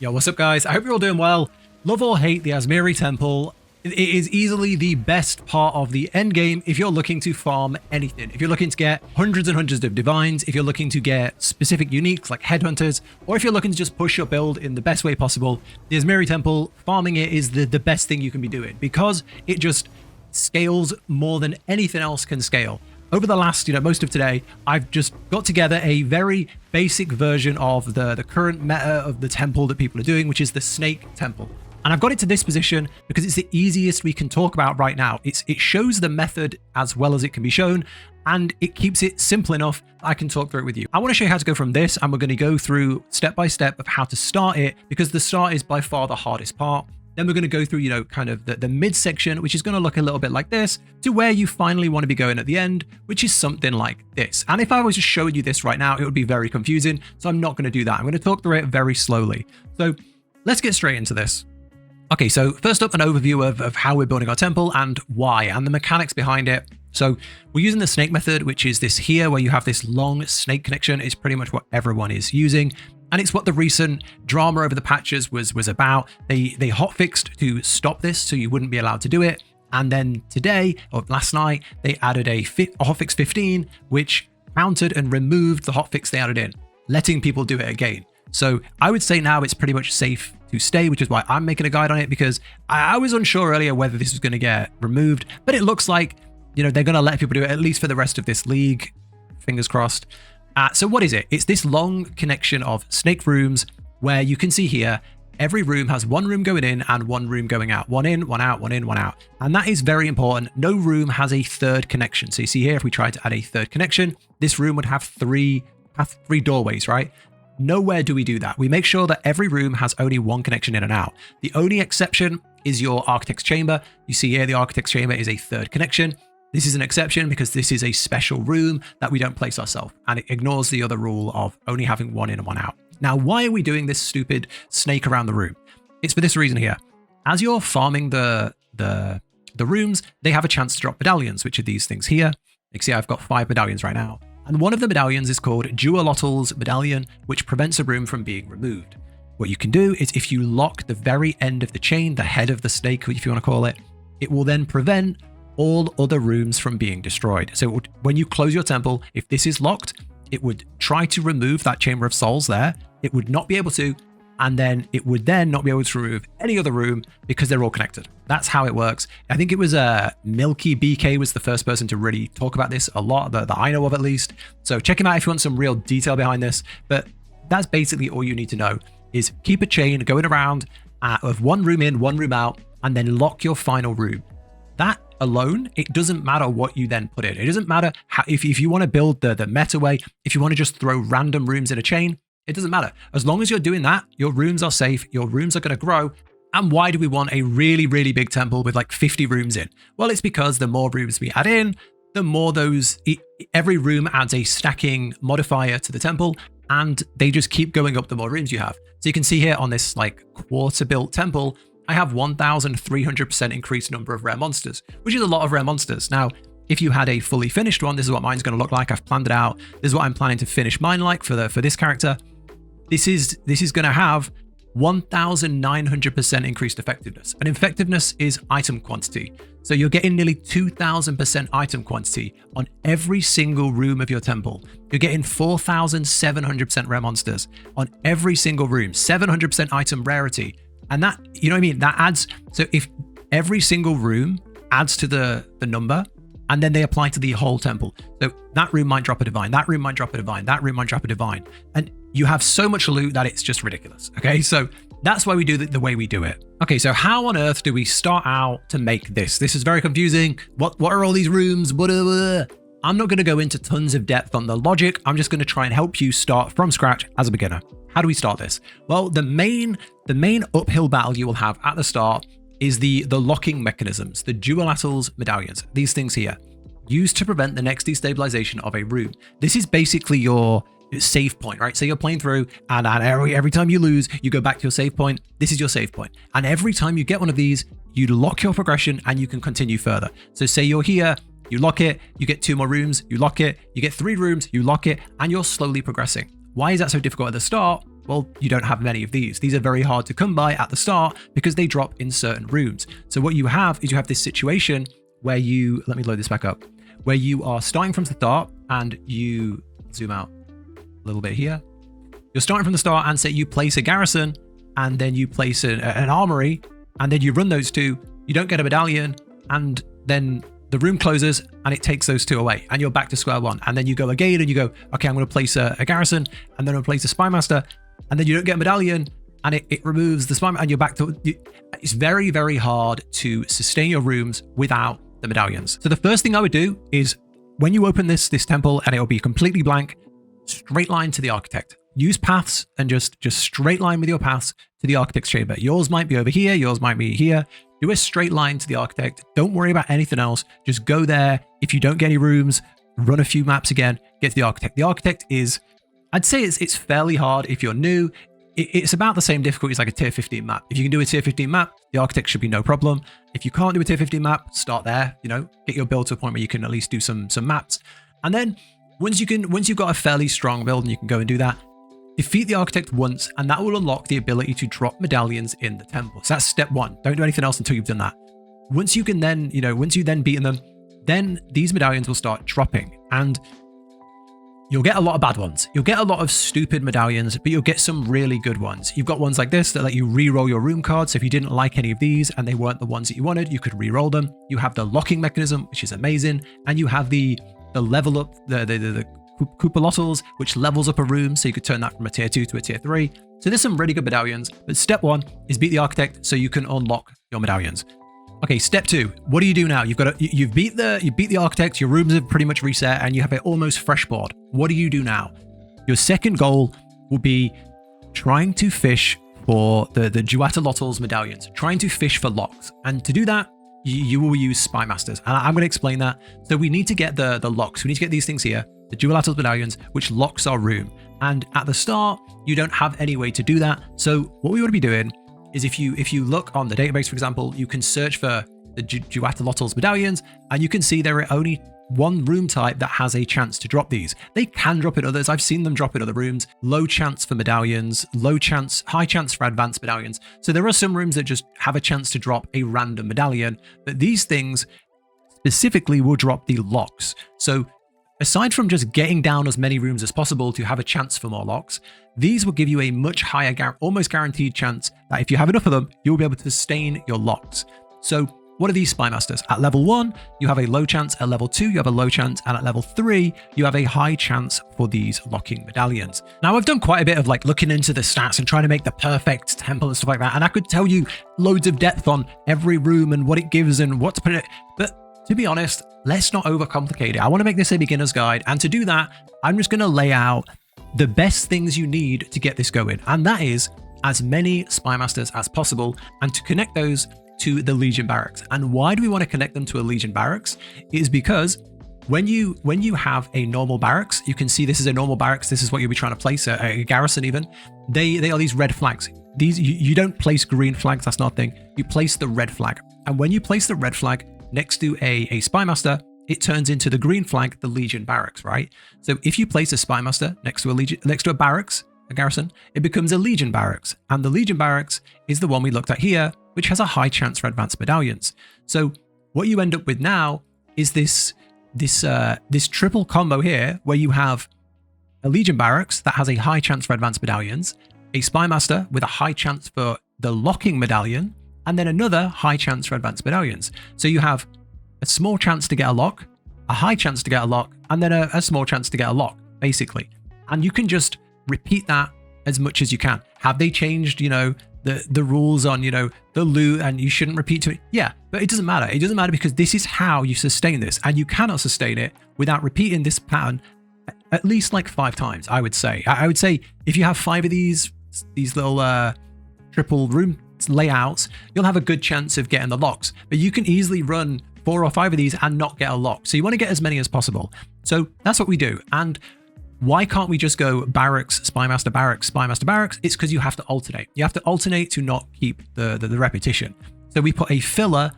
Yo, what's up guys? I hope you're all doing well. Love or hate the Atziri Temple, it is easily the best part of the endgame if you're looking to farm anything. If you're looking to get hundreds and hundreds of divines, if you're looking to get specific uniques like headhunters, or if you're looking to just push your build in the best way possible, the Atziri Temple, farming it is the best thing you can be doing because it just scales more than anything else can scale. Over the last, most of today, I've just got together a very basic version of the current meta of the temple that people are doing, which is the Snake Temple. And I've got it to this position because it's the easiest we can talk about right now. It shows the method as well as it can be shown, and it keeps it simple enough that I can talk through it with you. I want to show you how to go from this, and we're going to go through step by step of how to start it, because the start is by far the hardest part. Then we're going to go through, kind of the mid-section, which is going to look a little bit like this, to where you finally want to be going at the end, which is something like this. And if I was just showing you this right now, it would be very confusing. So I'm not going to do that. I'm going to talk through it very slowly. So let's get straight into this. Okay, so first up, an overview of how we're building our temple and why, and the mechanics behind it. So we're using the snake method, which is this here, where you have this long snake connection. It's pretty much what everyone is using. And it's what the recent drama over the patches was about. They hotfixed to stop this, so you wouldn't be allowed to do it. And then today, or last night, they added a hotfix 15, which countered and removed the hotfix they added in, letting people do it again. So I would say now it's pretty much safe to stay, which is why I'm making a guide on it, because I was unsure earlier whether this was going to get removed, but it looks like, they're going to let people do it, at least for the rest of this league. Fingers crossed. So what is it? It's this long connection of snake rooms where you can see here, every room has one room going in and one room going out. One in, one out, one in, one out. And that is very important. No room has a third connection. So you see here, if we try to add a third connection, this room would have three doorways, right? Nowhere do we do that. We make sure that every room has only one connection in and out. The only exception is your architect's chamber. You see here, the architect's chamber is a third connection. This is an exception because this is a special room that we don't place ourselves, and it ignores the other rule of only having one in and one out. Now, why are we doing this stupid snake around the room? It's for this reason here. As you're farming the rooms, they have a chance to drop medallions, which are these things here. You can see I've got 5 medallions right now. And one of the medallions is called Dualotl's medallion, which prevents a room from being removed. What you can do is if you lock the very end of the chain, the head of the snake, if you want to call it, it will then prevent all other rooms from being destroyed. So when you close your temple, if this is locked, it would try to remove that chamber of souls there. It would not be able to, and then it would then not be able to remove any other room because they're all connected. That's how it works. I think it was Milky BK was the first person to really talk about this a lot, that I know of at least. So check him out if you want some real detail behind this. But that's basically all you need to know, is keep a chain going around of one room in, one room out, and then lock your final room. That alone, it doesn't matter what you then put in. It doesn't matter how, if you want to build the meta way, if you want to just throw random rooms in a chain, it doesn't matter. As long as you're doing that, your rooms are safe, your rooms are going to grow. And why do we want a really, really big temple with like 50 rooms in? Well, it's because the more rooms we add in, the more every room adds a stacking modifier to the temple, and they just keep going up the more rooms you have. So you can see here on this like quarter built temple, I have 1,300% increased number of rare monsters, which is a lot of rare monsters. Now, if you had a fully finished one, this is what mine's going to look like. I've planned it out. This is what I'm planning to finish mine like for this character. This is going to have 1,900% increased effectiveness. And effectiveness is item quantity. So you're getting nearly 2,000% item quantity on every single room of your temple. You're getting 4,700% rare monsters on every single room, 700% item rarity. And that, you know what I mean? That adds, so if every single room adds to the number, and then they apply to the whole temple. So that room might drop a divine, that room might drop a divine, that room might drop a divine. And you have so much loot that it's just ridiculous. Okay, so that's why we do the way we do it. Okay, so how on earth do we start out to make this? This is very confusing. What are all these rooms? I'm not going to go into tons of depth on the logic. I'm just going to try and help you start from scratch as a beginner. How do we start this? Well, the main uphill battle you will have at the start is the locking mechanisms, the Dualotl's medallions, these things here, used to prevent the next destabilization of a room. This is basically your save point, right? So you're playing through, and every time you lose, you go back to your save point. This is your save point. And every time you get one of these, you lock your progression and you can continue further. So say you're here, you lock it, you get 2 more rooms, you lock it, you get 3 rooms, you lock it, and you're slowly progressing. Why is that so difficult at the start? Well, you don't have many of these. These are very hard to come by at the start because they drop in certain rooms. So what you have is you have this situation where you, let me load this back up, where you are starting from the start and you zoom out a little bit here. You're starting from the start and say you place a garrison and then you place an armory and then you run those two, you don't get a medallion, and then the room closes and it takes those two away and you're back to square one. And then you go again and you go, okay, I'm going to place a garrison and then I'm going to place a spy master, and then you don't get a medallion and it removes the spy, and you're back to, it's very, very hard to sustain your rooms without the medallions. So the first thing I would do is when you open this temple and it will be completely blank, straight line to the architect. Use paths and just straight line with your paths to the architect's chamber. Yours might be over here, yours might be here. Do a straight line to the architect. Don't worry about anything else. Just go there. If you don't get any rooms, run a few maps again, get to the architect. The architect is, I'd say it's fairly hard if you're new. It's about the same difficulty as like a tier 15 map. If you can do a tier 15 map, the architect should be no problem. If you can't do a tier 15 map, start there, get your build to a point where you can at least do some maps. And then once you've got a fairly strong build and you can go and do that, defeat the architect once, and that will unlock the ability to drop medallions in the temple. So that's step one. Don't do anything else until you've done that. Once you can then, once you've then beaten them, then these medallions will start dropping, and you'll get a lot of bad ones. You'll get a lot of stupid medallions, but you'll get some really good ones. You've got ones like this that let you re-roll your room cards. So if you didn't like any of these and they weren't the ones that you wanted, you could re-roll them. You have the locking mechanism, which is amazing, and you have the level up, the Coupolotals, which levels up a room, so you could turn that from a tier 2 to a tier 3. So there's some really good medallions, but step one is beat the architect so you can unlock your medallions. Okay, step 2. What do you do now? You beat the architect, your rooms have pretty much reset, and you have an almost fresh board. What do you do now? Your second goal will be trying to fish for the Duatalotl's medallions, trying to fish for locks. And to do that, you will use spy masters, and I'm going to explain that. So we need to get the locks. We need to get these things here, the Duatalotl's medallions, which locks our room. And at the start, you don't have any way to do that. So what we want to be doing is if you look on the database, for example, you can search for the Duatalotl's medallions, and you can see there are only one room type that has a chance to drop these. They can drop in others. I've seen them drop in other rooms. Low chance for medallions, high chance for advanced medallions. So there are some rooms that just have a chance to drop a random medallion, but these things specifically will drop the locks. So aside from just getting down as many rooms as possible to have a chance for more locks, these will give you a much higher, almost guaranteed chance that if you have enough of them, you'll be able to sustain your locks. So what are these spy masters? At level 1, you have a low chance. At level 2, you have a low chance. And at level 3, you have a high chance for these locking medallions. Now, I've done quite a bit of looking into the stats and trying to make the perfect temple and stuff like that. And I could tell you loads of depth on every room and what it gives and what to put in it. But to be honest, let's not overcomplicate it. I want to make this a beginner's guide. And to do that, I'm just going to lay out the best things you need to get this going. And that is as many spy masters as possible, and to connect those to the Legion barracks. And why do we want to connect them to a Legion barracks? It is because when you have a normal barracks, you can see this is a normal barracks. This is what you'll be trying to place, a garrison even. They are these red flags. These you don't place green flags, that's not a thing. You place the red flag. And when you place the red flag next to a spy master, it turns into the green flag, the Legion barracks, right? So if you place a spy master next to a barracks, a garrison, it becomes a Legion barracks. And the Legion barracks is the one we looked at here, which has a high chance for advanced medallions. So what you end up with now is this triple combo here, where you have a Legion barracks that has a high chance for advanced medallions, a spy master with a high chance for the locking medallion, and then another high chance for advanced medallions. So you have a small chance to get a lock, a high chance to get a lock, and then a small chance to get a lock, basically. And you can just repeat that as much as you can. Have they changed, the rules on, the loot, and you shouldn't repeat to it? Yeah, but it doesn't matter. It doesn't matter because this is how you sustain this, and you cannot sustain it without repeating this pattern at least 5 times, I would say. I would say if you have 5 of these little triple room layouts, you'll have a good chance of getting the locks, but you can easily run 4 or 5 of these and not get a lock. So you want to get as many as possible. So that's what we do. And why can't we just go barracks, spy master, barracks, spy master, barracks? It's because you have to alternate. You have to alternate to not keep the repetition. So we put a filler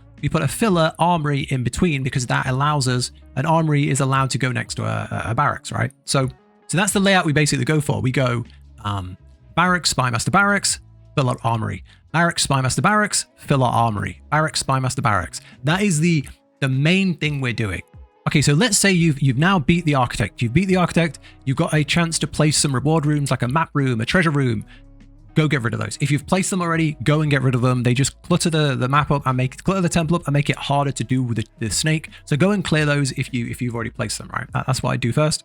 armory in between, because that allows us, an armory is allowed to go next to a barracks, right? So that's the layout we basically go for. We go Barracks, Spymaster Barracks, fill our armory. Barracks, Spymaster Barracks, fill our armory. Barracks, Spymaster Barracks. That is the main thing we're doing. Okay, so let's say you've now beat the architect. You've beat the architect. You've got a chance to place some reward rooms like a map room, a treasure room. Go get rid of those. If you've placed them already, go and get rid of them. They just clutter the map up and clutter the temple up and make it harder to do with the snake. So go and clear those if you've already placed them, right? That's what I do first.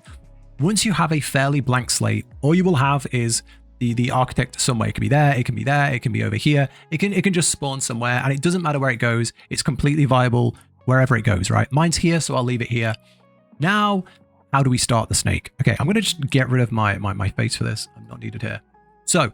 Once you have a fairly blank slate, all you will have is the architect somewhere. It can be there, it can be there, it can be over here. It can just spawn somewhere, and it doesn't matter where it goes. It's completely viable wherever it goes, right? Mine's here, so I'll leave it here. Now, how do we start the snake? Okay, I'm going to just get rid of my face for this. I'm not needed here. So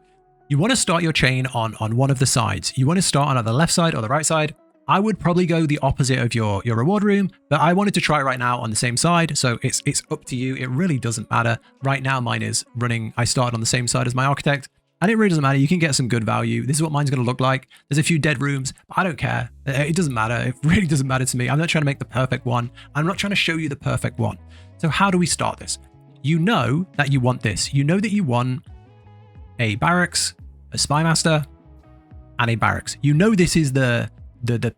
you want to start your chain on one of the sides. You want to start on either the left side or the right side. I would probably go the opposite of your reward room, but I wanted to try right now on the same side, so it's up to you. It really doesn't matter. Right now, mine is running. I started on the same side as my architect, and it really doesn't matter. You can get some good value. This is what mine's going to look like. There's a few dead rooms, but I don't care. It doesn't matter. It really doesn't matter to me. I'm not trying to make the perfect one. I'm not trying to show you the perfect one. So how do we start this? You know that you want this. You know that you want a barracks, a spymaster, and a barracks. You know this is the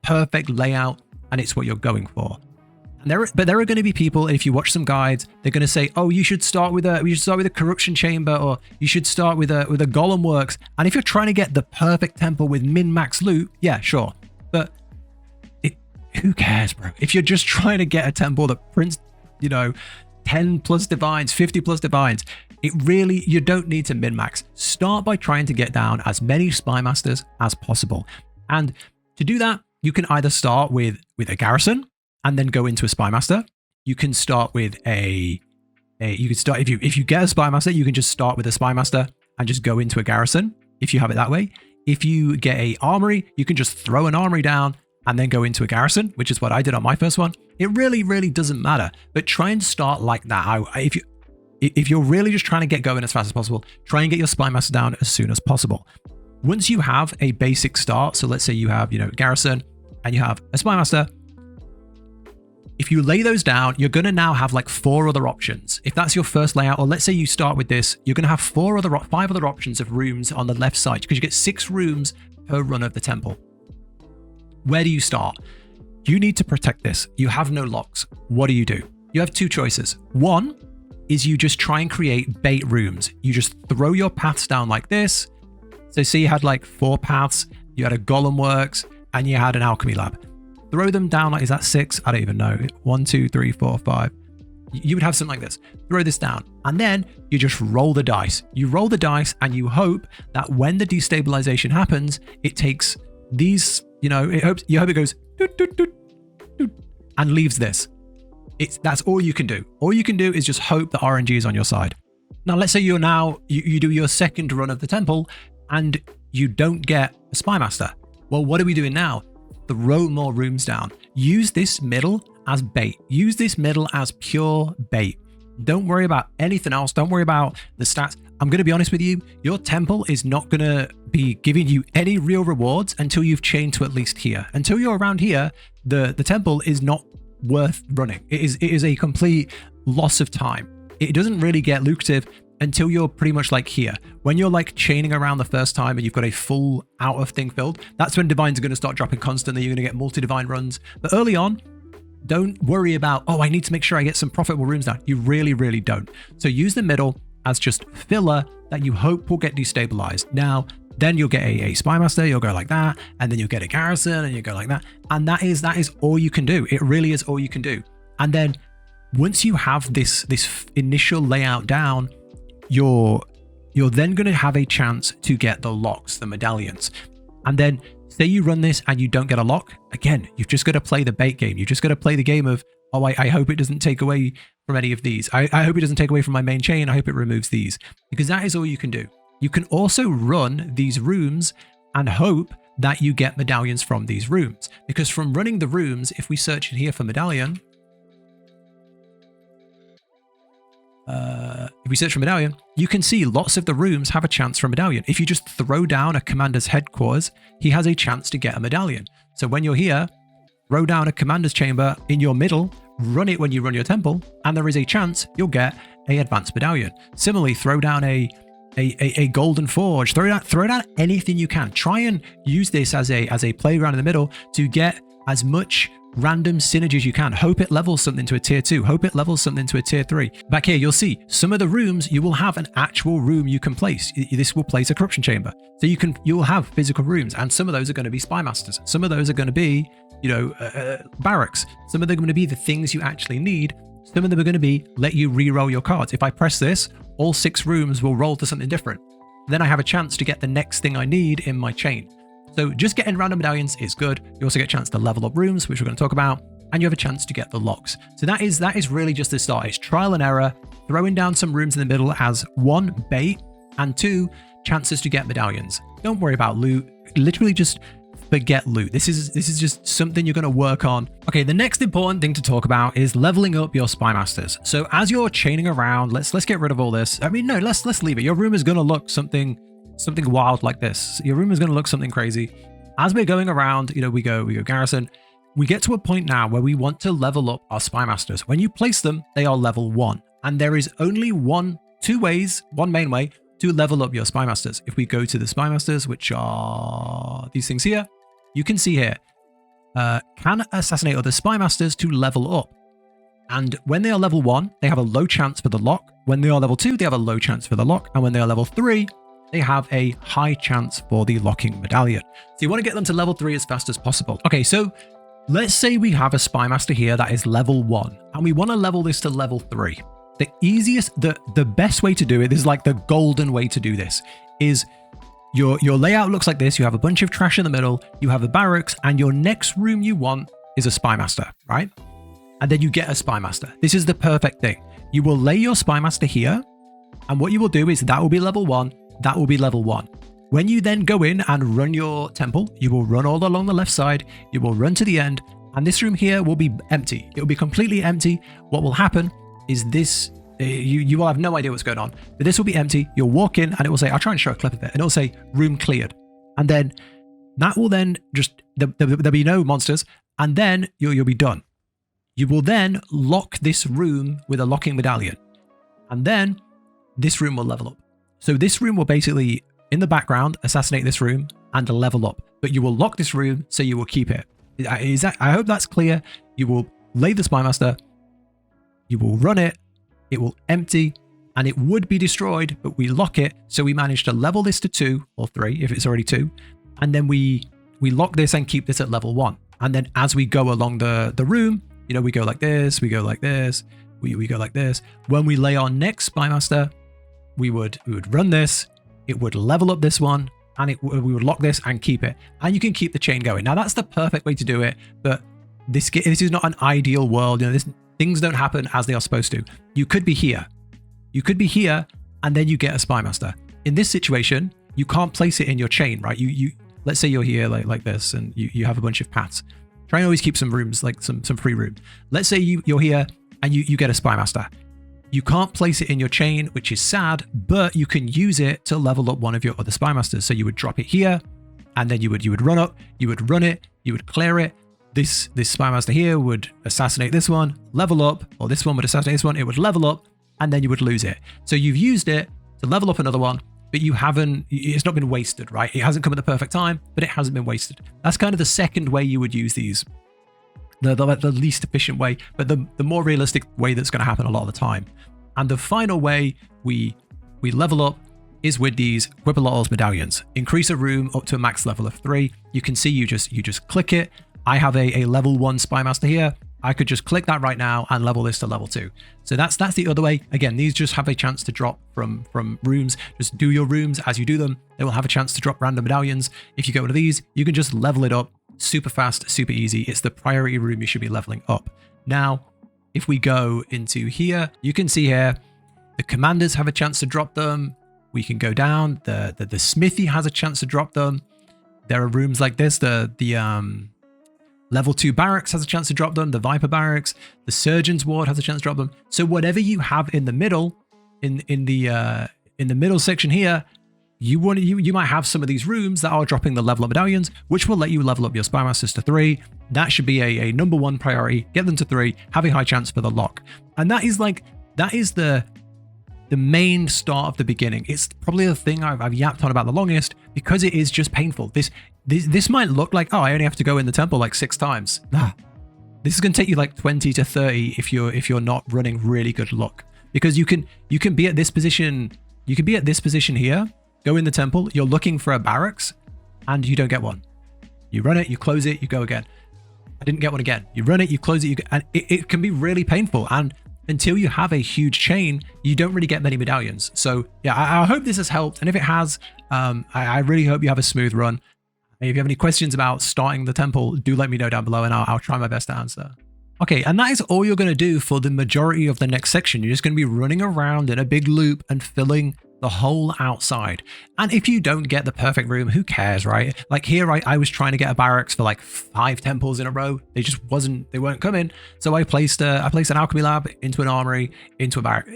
perfect layout, and it's what you're going for. But there are going to be people, if you watch some guides, they're going to say, "Oh, you should start with a corruption chamber, or you should start with a golem works." And if you're trying to get the perfect temple with min-max loot, yeah, sure. But who cares, bro? If you're just trying to get a temple that prints, 10 plus divines, 50 plus divines, you don't need to min-max. Start by trying to get down as many spymasters as possible. And to do that, you can either start with a garrison and then go into a spymaster. You can start with if you get a spymaster, you can just start with a spymaster and just go into a garrison if you have it that way. If you get a armory, you can just throw an armory down and then go into a garrison, which is what I did on my first one. It really, really doesn't matter, but try and start like that. If you're really just trying to get going as fast as possible, try and get your spymaster down as soon as possible. Once you have a basic start, so let's say you have, garrison and you have a spymaster, if you lay those down, you're going to now have like 4 other options. If that's your first layout, or let's say you start with this, you're going to have 5 other options of rooms on the left side, because you get 6 rooms per run of the temple. Where do you start? You need to protect this. You have no locks. What do? You have 2 choices. One is you just try and create bait rooms. You just throw your paths down like this. So say you had like 4 paths, you had a golem works, and you had an alchemy lab. Throw them down like, is that 6? I don't even know. 1, 2, 3, 4, 5. You would have something like this. Throw this down, and then you just roll the dice. You roll the dice, and you hope that when the destabilization happens, it takes these, you hope it goes doot, doot, doot, doot, and leaves this. That's all you can do. All you can do is just hope that RNG is on your side. Now, let's say you do your second run of the temple, and you don't get a spymaster. Well, what are we doing now? Throw more rooms down. Use this middle as bait. Use this middle as pure bait. Don't worry about anything else. Don't worry about the stats. I'm going to be honest with you. Your temple is not going to be giving you any real rewards until you've chained to at least here. Until you're around here, the temple is not worth running. It is a complete loss of time. It doesn't really get lucrative until you're pretty much like here. When you're like chaining around the first time and you've got a full out of thing filled, that's when divines are going to start dropping constantly. You're going to get multi-divine runs. But early on, don't worry about, I need to make sure I get some profitable rooms down. You really, really don't. So use the middle as just filler that you hope will get destabilized. Now, then you'll get a spymaster, you'll go like that, and then you'll get a garrison and you go like that. And that is all you can do. It really is all you can do. And then once you have this initial layout down, you're then going to have a chance to get the locks, the medallions. And then say you run this and you don't get a lock, again, you've just got to play the bait game. You've just got to play the game of, I hope it doesn't take away from any of these. I hope it doesn't take away from my main chain. I hope it removes these, because that is all you can do. You can also run these rooms and hope that you get medallions from these rooms, because from running the rooms, if we search in here for medallion, if we search for medallion, you can see lots of the rooms have a chance for a medallion. If you just throw down a commander's headquarters, he has a chance to get a medallion. So when you're here, throw down a commander's chamber in your middle, run it when you run your temple, and there is a chance you'll get a advanced medallion. Similarly, throw down a a golden forge. Throw it out anything you can. Try and use this as a playground in the middle to get as much random synergy as you can. Hope it levels something to a tier 2. Hope it levels something to a tier 3. Back here, you'll see some of the rooms, you will have an actual room you can place. This will place a corruption chamber. So you will have physical rooms, and some of those are going to be spy masters. Some of those are going to be, barracks. Some of them are going to be the things you actually need. Some of them are going to be let you re-roll your cards. If I press this, all 6 rooms will roll to something different. Then I have a chance to get the next thing I need in my chain. So just getting random medallions is good. You also get a chance to level up rooms, which we're going to talk about, and you have a chance to get the locks. So that is really just the start. It's trial and error, throwing down some rooms in the middle as 1, bait, and 2, chances to get medallions. Don't worry about loot. Literally just forget loot. This is just something you're going to work on. Okay, the next important thing to talk about is leveling up your spy masters. So as you're chaining around, let's get rid of all this. I mean, no, let's leave it. Your room is going to look something wild like this. Your room is going to look something crazy. As we're going around, we go garrison. We get to a point now where we want to level up our spy masters. When you place them, they are level 1, and there is only one main way to level up your spy masters. If we go to the spy masters, which are these things here, you can see here, can assassinate other spy masters to level up. And when they are level 1, they have a low chance for the lock. When they are level 2, they have a low chance for the lock. And when they are level 3, they have a high chance for the locking medallion. So you want to get them to level 3 as fast as possible. Okay, so let's say we have a spy master here that is level 1, and we want to level this to level 3. The easiest, the best way to do it, this is like the golden way to do this, is your layout looks like this. You have a bunch of trash in the middle, you have a barracks, and your next room you want is a spy master, right? And then you get a spy master. This is the perfect thing. You will lay your spy master here, and what you will do is that will be level 1, that will be level 1. When you then go in and run your temple, you will run all along the left side, you will run to the end, and this room here will be empty. It will be completely empty. What will happen is this, you will have no idea what's going on, but this will be empty. You'll walk in and it will say, I'll try and show a clip of it, and it will say room cleared. And then that will then just, there'll be no monsters, and then you'll be done. You will then lock this room with a locking medallion, and then this room will level up. So this room will basically, in the background, assassinate this room and level up, but you will lock this room, so you will keep it. I hope that's clear. You will lay the spy master, you will run it, it will empty, and it would be destroyed, but we lock it, so we manage to level this to 2 or 3 if it's already 2, and then we lock this and keep this at level 1. And then as we go along the room, we go like this, we go like this, we go like this. When we lay our next spy master, we would run this, it would level up this one, and we would lock this and keep it. And you can keep the chain going. Now that's the perfect way to do it, but this is not an ideal world. Things don't happen as they are supposed to. You could be here. You could be here, and then you get a spy master. In this situation, you can't place it in your chain, right? Let's say you're here like this, and you have a bunch of paths. Try and always keep some rooms, like some free room. Let's say you're here and you get a spy master. You can't place it in your chain, which is sad, but you can use it to level up one of your other spy masters. So you would drop it here, and then you would run up, you would run it, you would clear it. This spy master here would assassinate this one, level up, or this one would assassinate this one, it would level up, and then you would lose it. So you've used it to level up another one, but it's not been wasted, right? It hasn't come at the perfect time, but it hasn't been wasted. That's kind of the second way you would use these. The least efficient way, but the more realistic way that's going to happen a lot of the time. And the final way we level up is with these Whipple's medallions. Increase a room up to a max level of 3. You can see you just click it. I have a level 1 spy master here. I could just click that right now and level this to level 2. So that's the other way. Again, these just have a chance to drop from rooms. Just do your rooms as you do them. They will have a chance to drop random medallions. If you get one of these, you can just level it up super fast, super easy. It's the priority room you should be leveling up. Now, if we go into here, you can see here, the commanders have a chance to drop them. We can go down. The smithy has a chance to drop them. There are rooms like this. The level 2 barracks has a chance to drop them. The Viper barracks, the surgeon's ward has a chance to drop them. So whatever you have in the middle, in the middle section here, you might have some of these rooms that are dropping the level up medallions, which will let you level up your spy masters to 3. That should be a number 1 priority. Get them to 3, have a high chance for the lock. And that is the the main start of the beginning. It's probably the thing I've yapped on about the longest because it is just painful. This might look like, oh, I only have to go in the temple like 6 times. Nah. This is going to take you like 20 to 30 if you're not running really good luck, because you can be at this position. You can be at this position here, go in the temple, you're looking for a barracks, and you don't get one. You run it, you close it, you go again. I didn't get one again. You run it, you close it, and it can be really painful. And until you have a huge chain, you don't really get many medallions. So yeah, I hope this has helped. And if it has, I really hope you have a smooth run. If you have any questions about starting the temple, do let me know down below and I'll try my best to answer. Okay, and that is all you're going to do for the majority of the next section. You're just going to be running around in a big loop and filling the whole outside. And if you don't get the perfect room, who cares, right? Like here, I was trying to get a barracks for like 5 temples in a row. They weren't coming. So I placed an alchemy lab into an armory, into a barrack.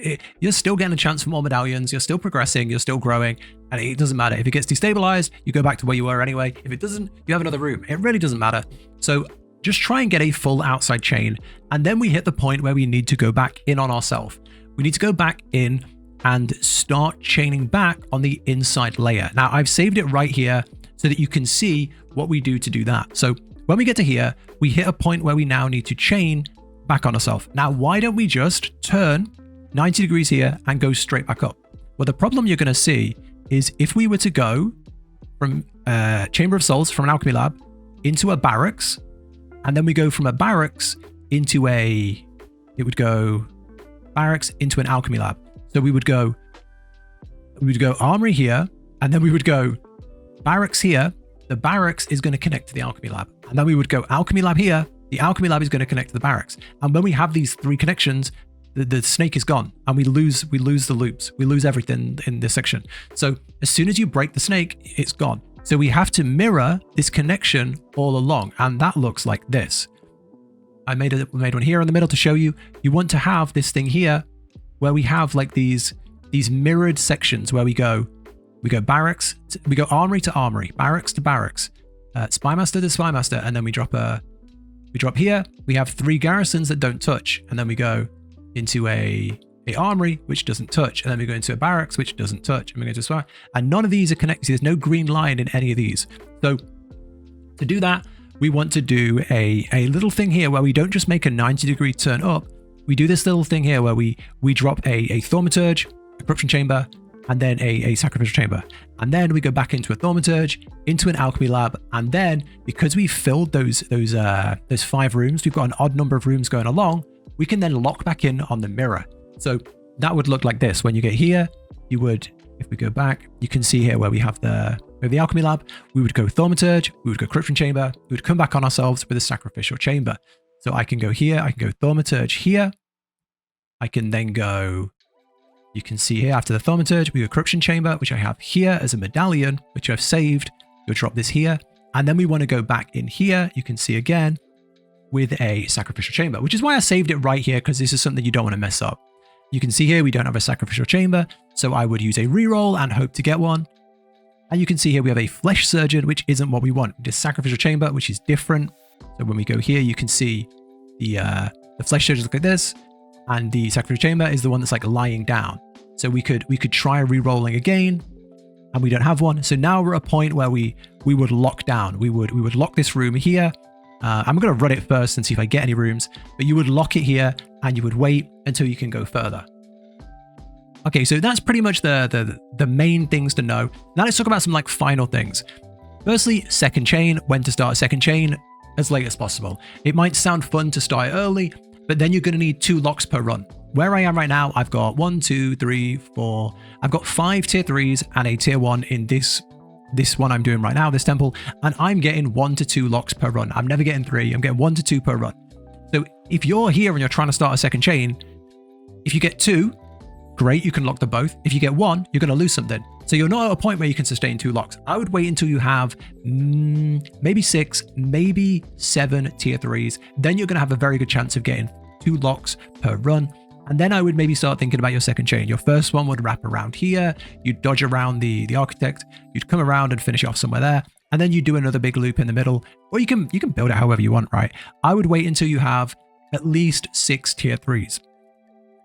You're still getting a chance for more medallions. You're still progressing. You're still growing. And it doesn't matter. If it gets destabilized, you go back to where you were anyway. If it doesn't, you have another room. It really doesn't matter. So just try and get a full outside chain. And then we hit the point where we need to go back in on ourselves. We need to go back in and start chaining back on the inside layer. Now I've saved it right here so that you can see what we do to do that. So when we get to here, we hit a point where we now need to chain back on ourselves. Now, why don't we just turn 90 degrees here and go straight back up? Well, the problem you're going to see is if we were to go from Chamber of Souls, from an alchemy lab into a barracks, and then we go from a barracks into it would go barracks into an alchemy lab. So we would go armory here, and then we would go barracks here. The barracks is going to connect to the alchemy lab. And then we would go alchemy lab here. The alchemy lab is going to connect to the barracks. And when we have these 3 connections, the snake is gone and we lose the loops. We lose everything in this section. So as soon as you break the snake, it's gone. So we have to mirror this connection all along. And that looks like this. I made one here in the middle to show you. You want to have this thing here where we have like these mirrored sections where we go barracks, we go armory to armory, barracks to barracks, spymaster to spymaster, and then we drop here. We have 3 garrisons that don't touch, and then we go into a armory which doesn't touch, and then we go into a barracks which doesn't touch, and we go to a spy, and none of these are connected. There's no green line in any of these. So to do that, we want to do a little thing here where we don't just make a 90-degree turn up. We do this little thing here where we drop a thaumaturge, a corruption chamber, and then a sacrificial chamber. And then we go back into a thaumaturge, into an alchemy lab, and then because we filled those 5 rooms, we've got an odd number of rooms going along, we can then lock back in on the mirror. So that would look like this. When you get here, you would, if we go back, you can see here where we have the alchemy lab, we would go thaumaturge, we would go corruption chamber, we would come back on ourselves with a sacrificial chamber. So I can go here, I can go thaumaturge here. I can then go, you can see here after the thaumaturge, we go corruption chamber, which I have here as a medallion, which I've saved. You'll drop this here. And then we want to go back in here. You can see again with a sacrificial chamber, which is why I saved it right here, because this is something you don't want to mess up. You can see here, we don't have a sacrificial chamber. So I would use a reroll and hope to get one. And you can see here, we have a flesh surgeon, which isn't what we want. This sacrificial chamber, which is different. So when we go here, you can see the flesh surgeons look like this, and the sacrificial chamber is the one that's like lying down. So we could try re-rolling again, and we don't have one. So now we're at a point where we would lock down. We would lock this room here. I'm going to run it first and see if I get any rooms, but you would lock it here and you would wait until you can go further. Okay, so that's pretty much the main things to know. Now let's talk about some like final things. Firstly, second chain, when to start a second chain as late as possible. It might sound fun to start early, but then you're going to need 2 locks per run. Where I am right now, I've got 1, 2, 3, 4. I've got 5 tier 3s and a tier 1 in this one I'm doing right now, this temple, and I'm getting 1 to 2 locks per run. I'm never getting 3. I'm getting 1 to 2 per run. So if you're here and you're trying to start a second chain, if you get 2, great, you can lock them both. If you get 1, you're going to lose something. So you're not at a point where you can sustain 2 locks. I would wait until you have maybe 6, maybe 7 tier 3s. Then you're going to have a very good chance of getting 2 locks per run. And then I would maybe start thinking about your second chain. Your first one would wrap around here. You'd dodge around the architect. You'd come around and finish off somewhere there. And then you do another big loop in the middle. Or you can build it however you want, right? I would wait until you have at least 6 tier 3s.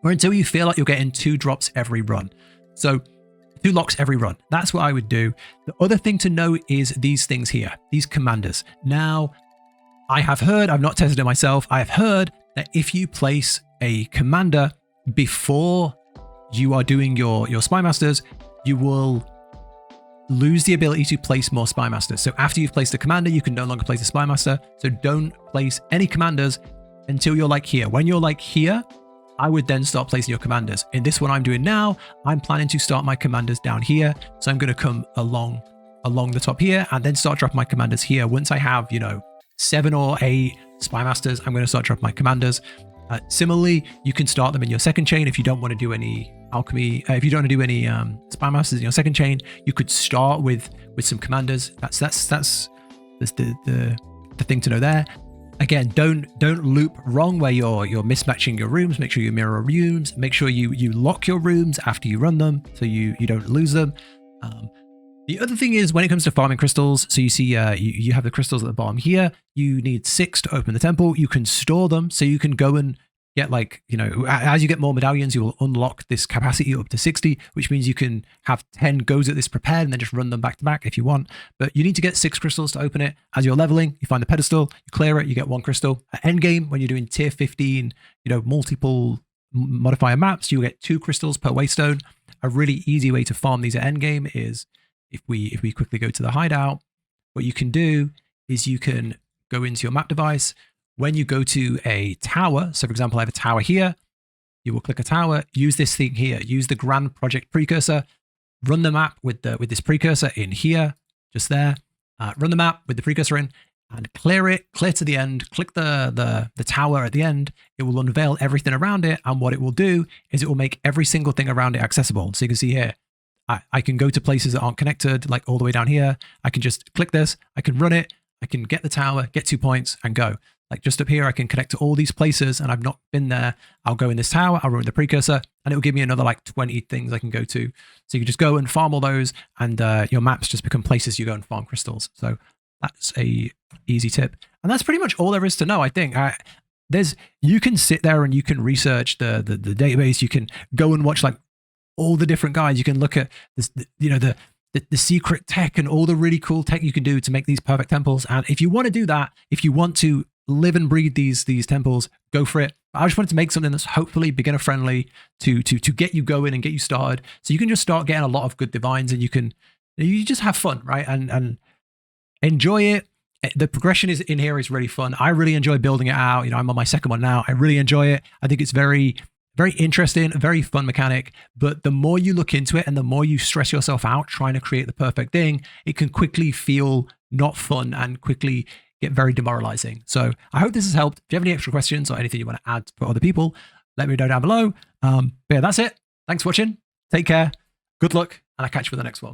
or until you feel like you're getting 2 drops every run. So 2 locks every run. That's what I would do. The other thing to note is these things here, these commanders. Now, I have heard, I've not tested it myself, I have heard that if you place a commander before you are doing your Spy Masters, you will lose the ability to place more Spy Masters. So after you've placed a commander, you can no longer place a Spy Master. So don't place any commanders until you're like here. When you're like here, I would then start placing your commanders. In this one I'm doing now, I'm planning to start my commanders down here. So I'm going to come along the top here and then start dropping my commanders here. Once I have, 7 or 8 Spy Masters, I'm going to start dropping my commanders. Similarly, you can start them in your second chain if you don't want to do any alchemy. If you don't want to do any Spy Masters in your second chain, you could start with some commanders. That's the thing to know there. Again, don't loop wrong where you're mismatching your rooms. Make sure you mirror rooms. Make sure you lock your rooms after you run them so you don't lose them. The other thing is when it comes to farming crystals, so you see you have the crystals at the bottom here. You need 6 to open the temple. You can store them so you can go and get as you get more medallions, you will unlock this capacity up to 60, which means you can have 10 goes at this prepared and then just run them back to back if you want. But you need to get 6 crystals to open it. As you're leveling, you find the pedestal, you clear it, you get 1 crystal. At endgame, when you're doing tier 15, multiple modifier maps, you'll get 2 crystals per waystone. A really easy way to farm these at endgame is if we quickly go to the hideout, what you can do is you can go into your map device. When you go to a tower, so for example, I have a tower here, you will click a tower, use this thing here, use the Grand Project Precursor, run the map with this precursor in here, just there, run the map with the precursor in, and clear to the end, click the tower at the end, it will unveil everything around it, and what it will do is it will make every single thing around it accessible. So you can see here, I can go to places that aren't connected, like all the way down here, I can just click this, I can run it, I can get the tower, get 2 points, and go. Like just up here, I can connect to all these places and I've not been there. I'll go in this tower, I'll run the precursor, and it will give me another 20 things I can go to. So you can just go and farm all those and your maps just become places you go and farm crystals. So that's a easy tip. And that's pretty much all there is to know, I think. You can sit there and you can research the database. You can go and watch all the different guides. You can look at this, the secret tech and all the really cool tech you can do to make these perfect temples. And if you want to do that, if you want to live and breathe these temples, go for it. I just wanted to make something that's hopefully beginner friendly to get you going and get you started. So you can just start getting a lot of good divines and you just have fun, right? And enjoy it. The progression is in here is really fun. I really enjoy building it out. I'm on my second one now. I really enjoy it. I think it's very, very interesting, a very fun mechanic. But the more you look into it and the more you stress yourself out trying to create the perfect thing, it can quickly feel not fun and quickly get very demoralizing. So I hope this has helped. If you have any extra questions or anything you want to add for other people, let me know down below. But yeah, that's it. Thanks for watching. Take care. Good luck. And I'll catch you for the next one.